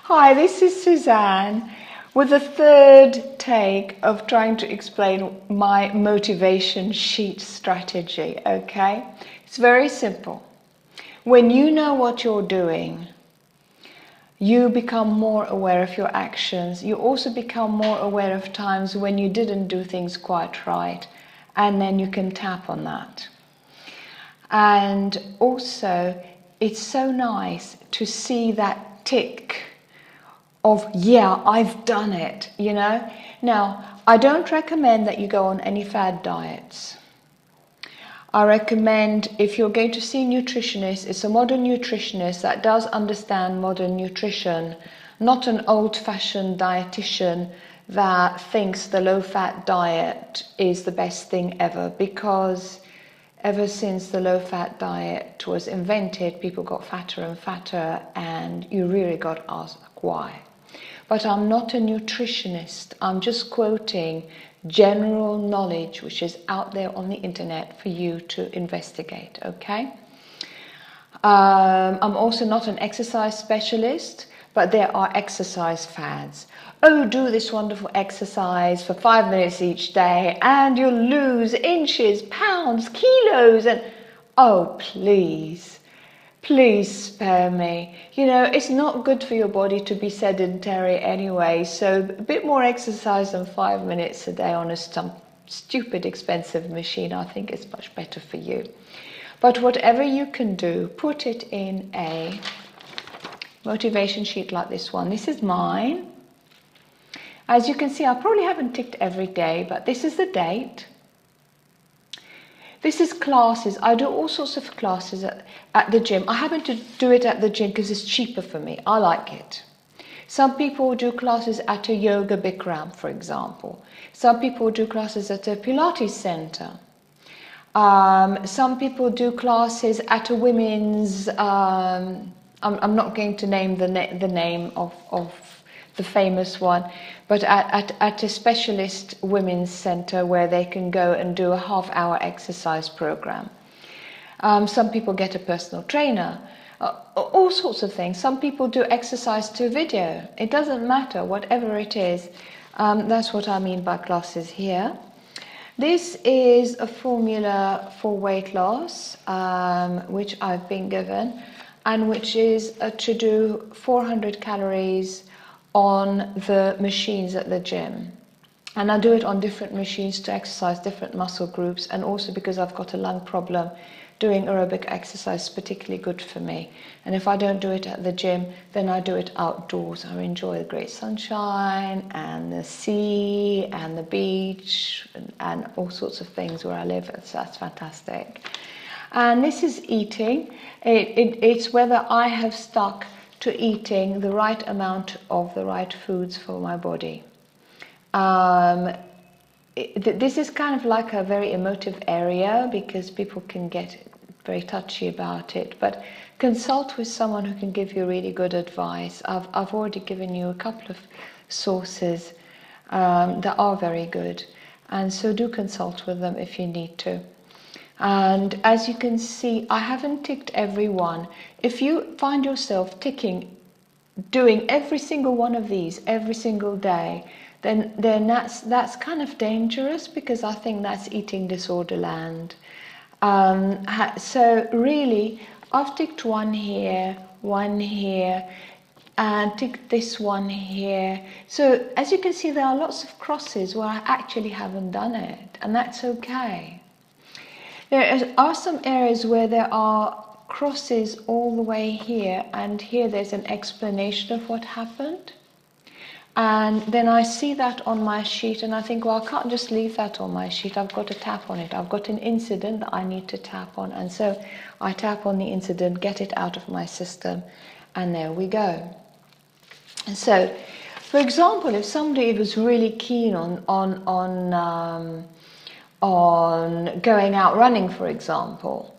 Hi, this is Suzanne with the third take of trying to explain my motivation sheet strategy, okay? It's very simple. When you know what you're doing, you become more aware of your actions. You also become more aware of times when you didn't do things quite right, and then you can tap on that. And also, it's so nice to see that tick of, yeah, I've done it, you know. Now, I don't recommend that you go on any fad diets. I recommend, if you're going to see a nutritionist, it's a modern nutritionist that does understand modern nutrition, not an old-fashioned dietitian that thinks the low-fat diet is the best thing ever, because ever since the low-fat diet was invented, people got fatter and fatter, and you really got to ask why. But I'm not a nutritionist. I'm just quoting general knowledge which is out there on the internet for you to investigate, okay? I'm also not an exercise specialist, but there are exercise fads. Oh, do this wonderful exercise for 5 minutes each day and you'll lose inches, pounds, kilos, and oh, please. Please spare me. You know, it's not good for your body to be sedentary anyway, so a bit more exercise than 5 minutes a day on a stupid expensive machine, I think is much better for you. But whatever you can do, put it in a motivation sheet like this one. This is mine. As you can see, I probably haven't ticked every day, but this is the date. This is classes. I do all sorts of classes at the gym. I happen to do it at the gym because it's cheaper for me. I like it. Some people do classes at a yoga Bikram, for example. Some people do classes at a Pilates center. Some people do classes at a women's, I'm not going to name the name of the famous one, but at a specialist women's center where they can go and do a half-hour exercise program. Some people get a personal trainer, all sorts of things. Some people do exercise to video. It doesn't matter, whatever it is. That's what I mean by classes here. This is a formula for weight loss, which I've been given, and which is to do 400 calories on the machines at the gym. And I do it on different machines to exercise different muscle groups, and also because I've got a lung problem, doing aerobic exercise is particularly good for me. And if I don't do it at the gym, then I do it outdoors. I enjoy the great sunshine and the sea and the beach and all sorts of things where I live. That's fantastic. And this is eating. It's whether I have stuck to eating the right amount of the right foods for my body. This is kind of like a very emotive area because people can get very touchy about it, but consult with someone who can give you really good advice. I've already given you a couple of sources that are very good, and so do consult with them if you need to. And as you can see, I haven't ticked every one. If you find yourself doing every single one of these every single day, then that's kind of dangerous, because I think that's eating disorder land. So really, I've ticked one here, and ticked this one here. So as you can see, there are lots of crosses where I actually haven't done it, and that's okay. There are some areas where there are crosses all the way here, and here there's an explanation of what happened. And then I see that on my sheet and I think, well, I can't just leave that on my sheet. I've got to tap on it. I've got an incident that I need to tap on. And so I tap on the incident, get it out of my system, and there we go. And so, for example, if somebody was really keen on going out running, for example,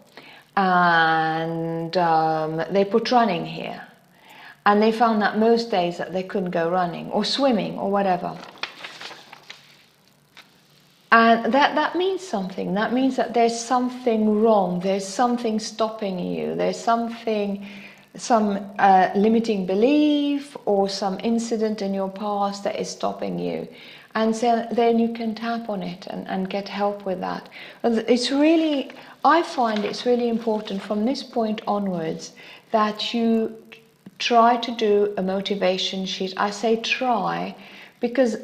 and they put running here, and they found that most days that they couldn't go running or swimming or whatever. And that means something. That means that there's something wrong. There's something stopping you. There's something limiting belief or some incident in your past that is stopping you. And so then you can tap on it and get help with that. I find it's really important from this point onwards that you try to do a motivation sheet. I say try because,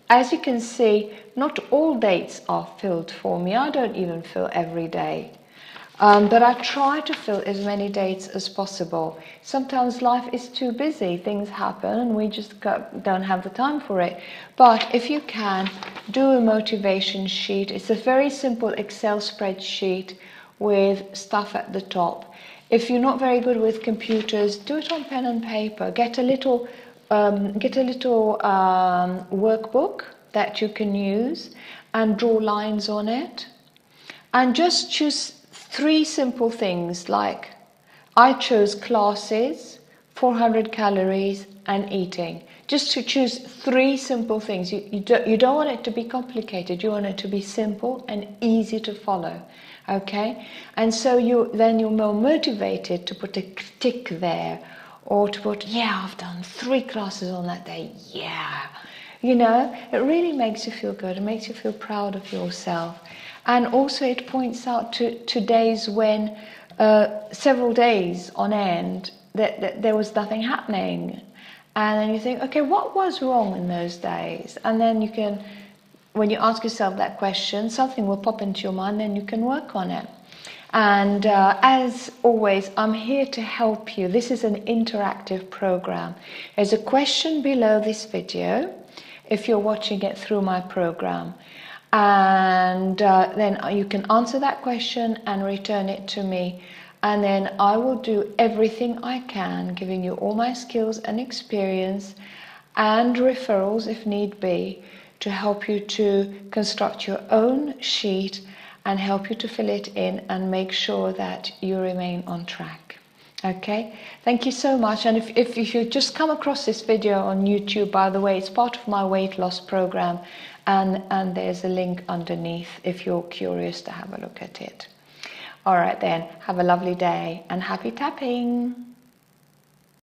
as you can see, not all dates are filled for me. I don't even fill every day. But I try to fill as many dates as possible. Sometimes life is too busy, things happen and we just don't have the time for it. But if you can, do a motivation sheet. It's a very simple Excel spreadsheet with stuff at the top. If you're not very good with computers, do it on pen and paper. Get a little workbook that you can use and draw lines on it. And just choose 3 simple things, like I chose classes, 400 calories and eating. Just to choose 3 simple things. You don't want it to be complicated. You want it to be simple and easy to follow. Okay? And so then you're more motivated to put a tick there, or to put, yeah, I've done 3 classes on that day. Yeah. You know, it really makes you feel good. It makes you feel proud of yourself. And also it points out to days when several days on end that there was nothing happening. And then you think, okay, what was wrong in those days? And then you can, when you ask yourself that question, something will pop into your mind, then you can work on it. And as always, I'm here to help you. This is an interactive program. There's a question below this video if you're watching it through my program. And then you can answer that question and return it to me. And then I will do everything I can, giving you all my skills and experience and referrals if need be, to help you to construct your own sheet and help you to fill it in and make sure that you remain on track. Okay, thank you so much. And if you just come across this video on YouTube, by the way, it's part of my weight loss program, and there's a link underneath if you're curious to have a look at it. All right then, have a lovely day and happy tapping.